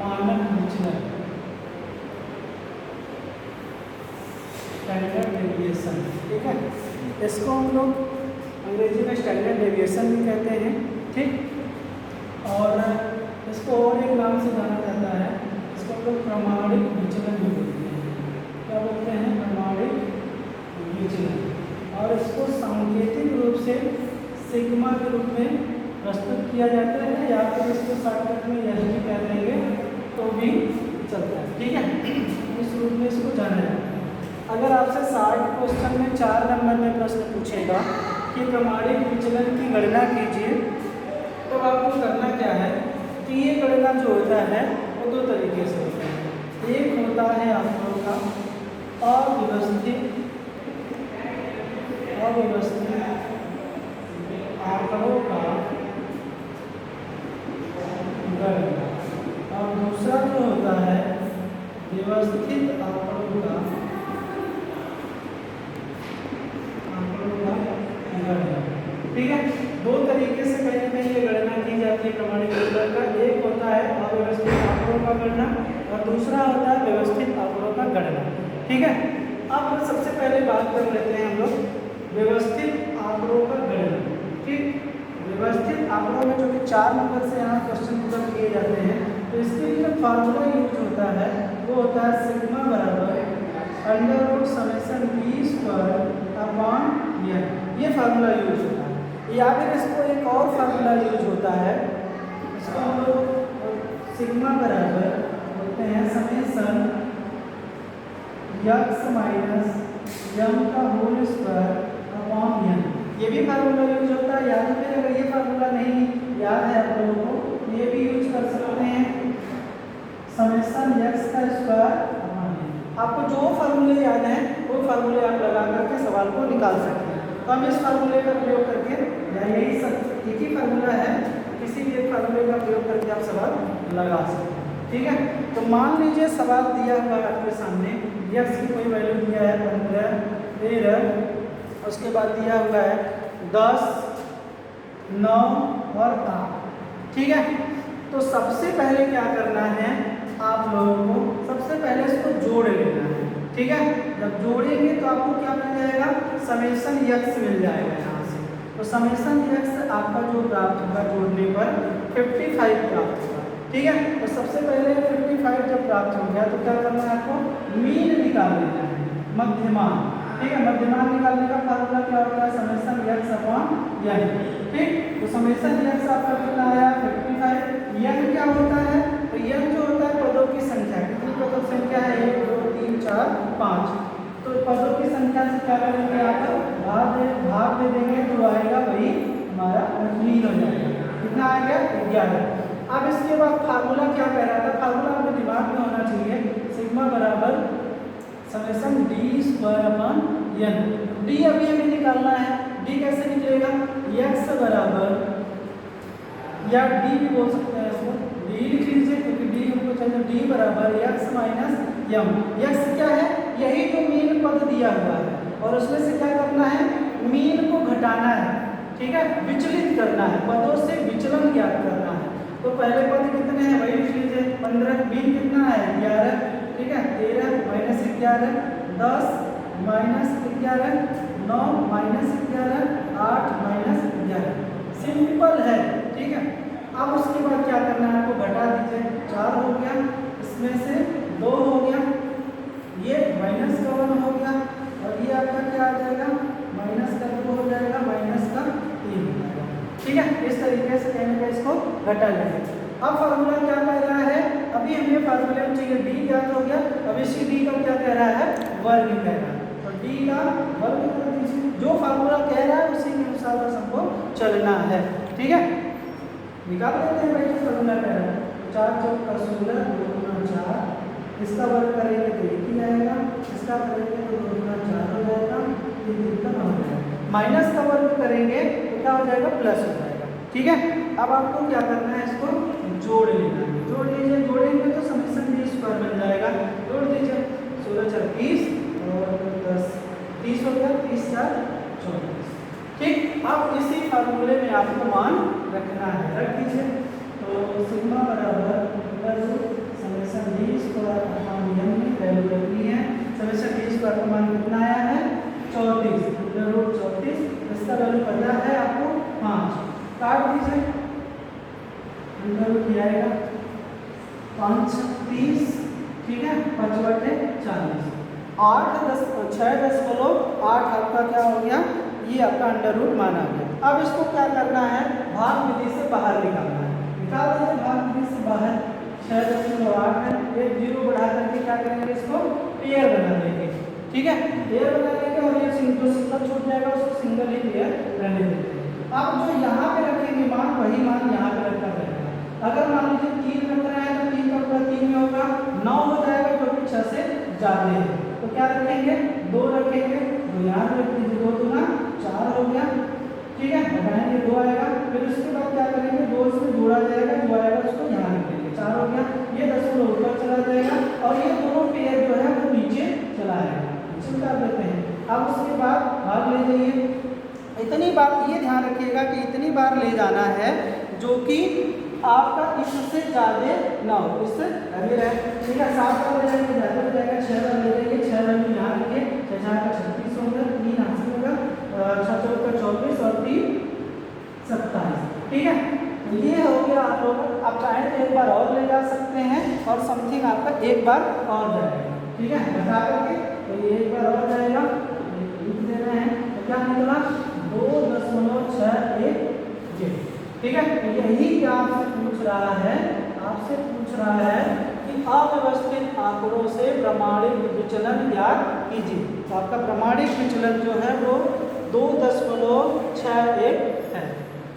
मानक विचलन, standard deviation. ठीक है, इसको हम लोग अंग्रेजी में स्टैंडर्ड डेविएशन भी कहते हैं। ठीक, और इसको और एक नाम से जाना जाता है, इसको हम लोग प्रमाणिक विचलन भी बोलते हैं। क्या बोलते हैं? प्रमाणिक विचलन। और इसको सांकेतिक रूप से सिग्मा के रूप में प्रस्तुत किया जाता है, या फिर इसको शॉर्टकट में यह भी कह देंगे तो भी चलता है। ठीक है, इस रूप में इसको जाना जाता है। अगर आपसे 60 क्वेश्चन में 4 नंबर में प्रश्न पूछेगा कि प्रमाणिक विचलन की गणना कीजिए, तो आपको करना क्या है कि ये गणना जो होता है वो 2 तरीके से होता है। एक होता है आप लोगों का अव्यवस्थित आंकड़ों का गणना, और दूसरा जो होता है व्यवस्थित आंकड़ों का गणना। ठीक है, 2 तरीके से कहीं ना कहीं ये गणना की जाती है प्रमाणिक विचलन का। एक होता है अव्यवस्थित आंकड़ों का गणना और दूसरा होता है व्यवस्थित आंकड़ों का गणना। ठीक है, अब सबसे पहले बात कर लेते हैं हम लोग व्यवस्थित आंकड़ों का गणना। ठीक, व्यवस्थित आंकड़ों में जो कि 4 नंबर से यहाँ क्वेश्चन पूरा किए जाते हैं, तो इसके लिए जो फार्मूला यूज होता है वो होता है सिग्मा बराबर under summation B square upon N. ये फार्मूला यूज होता है। या फिर इसको एक और फार्मूला यूज होता है, इसको हम लोग सिग्मा बराबर बोलते हैं समेशन यक्स माइनस यम का होल स्क्वायर अपॉन एन। ये भी फार्मूला यूज होता है। या तो फिर अगर ये फार्मूला नहीं याद है आप लोगों को, ये भी यूज कर सकते हैं समेशन यक्स का स्क्वायर अपॉन एन। आपको जो फार्मूले याद हैं वो फार्मूले आप लगा करके सवाल को निकाल सकते हैं। तो हम इस फार्मूले का प्रयोग करके, या यही सब एक ही फार्मूला है, किसी भी एक फार्मूले का प्रयोग करके आप सवाल लगा सकते हैं। ठीक है, तो मान लीजिए सवाल दिया हुआ है आपके सामने, यक्स की कोई वैल्यू दिया है 15, 13, उसके बाद दिया हुआ है 10, 9 और 8। ठीक है, तो सबसे पहले क्या करना है आप लोगों को, सबसे पहले इसको जोड़ लेना है। ठीक है, जब जोड़ेंगे तो आपको क्या मिल जाएगा? समेशन यक्स मिल जाएगा यहाँ से। तो समेशन यक्स आपका जो प्राप्त होगा जोड़ने पर 55 प्राप्त होगा। ठीक है, तो सबसे पहले 55 जब प्राप्त हो गया तो क्या करना है आपको? मीन निकाल लेना है, मध्यमान। ठीक है, मध्यमान निकालने का फार्मूला क्या होता है? Summation x upon N. ठीक, तो समेशन यक्स आपका कितना आया? 55। एन क्या होता है? तो एन जो होता है पदों की संख्या। कितनी पदों की संख्या है? 1 2 3 4 5। तो पदों की संख्या से क्या करेंगे? आप भाग दे देंगे तो आएगा वही हमारा मीन हो जाएगा। कितना आ गया? 11। अब इसके बाद फार्मूला क्या कह रहा था? फार्मूला आपके दिमाग में होना चाहिए, सिग्मा बराबर summation D square upon N. D अभी हमें निकालना है। डी कैसे निकलेगा? यक्स बराबर, या डी भी बोल सकते हैं इसको, डी लिख लीजिए क्योंकि डी हमको चाहिए। डी बराबर यक्स माइनस यम। यक्स क्या है? यही जो मीन पद दिया हुआ है, और उसमें से क्या करना है? मीन को घटाना है। ठीक है, विचलित करना है, पदों से विचलन ज्ञात करना है। तो पहले पद कितने हैं वही लिख लीजिए, 15। मीन कितना है? 11। ठीक है, 13 minus 11, 10 minus 11, 9 minus 11, 8 minus 11। Simple है। ठीक है, अब उसके बाद क्या करना है आपको? घटा दीजिए। 4 हो गया, इसमें से 2 हो गया, ये माइनस का 1 हो गया, और ये आपका क्या आ जाएगा? माइनस का 2 हो जाएगा, माइनस का 3 हो जाएगा। ठीक है, इस तरीके से कहने का इसको घटा लेंगे। अब फार्मूला क्या कह रहा है? अभी हमें फार्मूले में चाहिए डी ज्ञात हो गया, अब इसी डी का क्या कह रहा है? वर्ग कह रहा है। तो डी का वर्ग कर दीजिए। जो फार्मूला कह रहा है उसी के अनुसार बस हमको चलना है। ठीक है, निकाल लेते हैं भाई जो फार्मूला कह रहा है। 4 चौक का 16, 2 गुना 4, इसका वर्ग करेंगे तो 1 ही आएगा, इसका करेंगे तो 2 गुना 4 हो जाएगा, ये 3 का 9 हो जाएगा। माइनस का वर्ग करेंगे तो क्या हो जाएगा? प्लस हो जाएगा। ठीक है, अब आपको क्या करना है? इसको जोड़ लेना है। जोड़ लीजिए, जोड़ेंगे तो समेशन बी स्क्वायर बन जाएगा। जोड़ दीजिए, 16 4 30 और 10 30 हो गया, 30 4 24। ठीक, अब इसी फार्मूले में आपको मान रखना है, रख दीजिए। तो सिग्मा बराबर स्क्वायर अपॉन m में वैल्यू रखनी है। समेशन b स्क्वायर का मान कितना आया है 34, अंडर रूट 34, इसका वैल्यू पता है आपको 5, काट दीजिए, अंडर रूट क्या आएगा 5 30, ठीक है, 5 बटे 40, 8 10 6.8 आपका क्या हो गया, ये आपका अंडर रूट मान आ गया। अब इसको क्या करना है, भाग विधि से बाहर निकालना है। निकाल दीजिए भाग विधि से बाहर, 6.8 है, एक जीरो बढ़ा करके क्या करेंगे, इसको पेयर बना लेंगे, ठीक है, पेयर बना लेंगे और ये सिंगल छूट जाएगा, उसको सिंगल ही पेयर रहने देते हैं। अब जो यहाँ पे रखेंगे मान, वही मान यहाँ पे रखा जाएगा। अगर मान लीजिए 3 रख रहे हैं तो 3 का पूरा 3 में होगा, 9 हो जाएगा क्योंकि 6 से ज्यादा है, तो क्या रखेंगे 2 रखेंगे, तो यहाँ पे रख दीजिए, 2 दूना 4 हो गया, ठीक है, घटाएंगे 2 आएगा, फिर उसके बाद क्या करेंगे 2 से जोड़ा जाएगा, जो आएगा उसको यहाँ रख देंगे, 4 हो गया, ये दशमलव ऊपर चला जाएगा और ये दोनों पेयर जो है वो नीचे चला आएगा, नीचे उतार देते हैं। अब उसके बाद भाग ले जाइए, इतनी बार ये ध्यान रखिएगा कि इतनी बार ले जाना है जो कि आपका इससे ज़्यादा ना हो, इससे अभी रहे, ठीक है, 7 बार ले जाएंगे ज़्यादा हो जाएगा, 6 बार ले जाएंगे, 6 बार यहाँ रखिए, 6 4 का 36 होगा, 3 हासिल होगा, 6 4 का 24 और 3 27, ठीक है, ये हो गया आप लोग। आप चाहें तो एक बार और ले जा सकते हैं और समथिंग आपका एक बार और जाएगा, ठीक है, बता करके, तो ये एक बार और जाएगा, लिख दे रहे हैं, तो क्या निकला 2.61, ठीक है, तो यही क्या आपसे पूछ रहा है, आपसे पूछ रहा है कि अव्यवस्थित आंकड़ों से प्रमाणित विचलन ज्ञात कीजिए। तो आपका प्रमाणित विचलन जो है वो 2.61 है,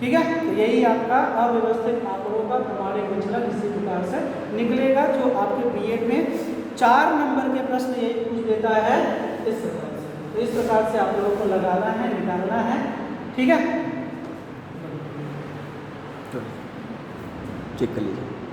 ठीक है, तो यही आपका अव्यवस्थित आंकड़ों का प्रमाणित विचलन इसी प्रकार से निकलेगा, जो आपके बीएड में 4 नंबर के प्रश्न यही पूछ देता है इस प्रकार से। तो इस प्रकार से आप लोगों को लगाना है, निकालना है, ठीक है, चेक कर लीजिए।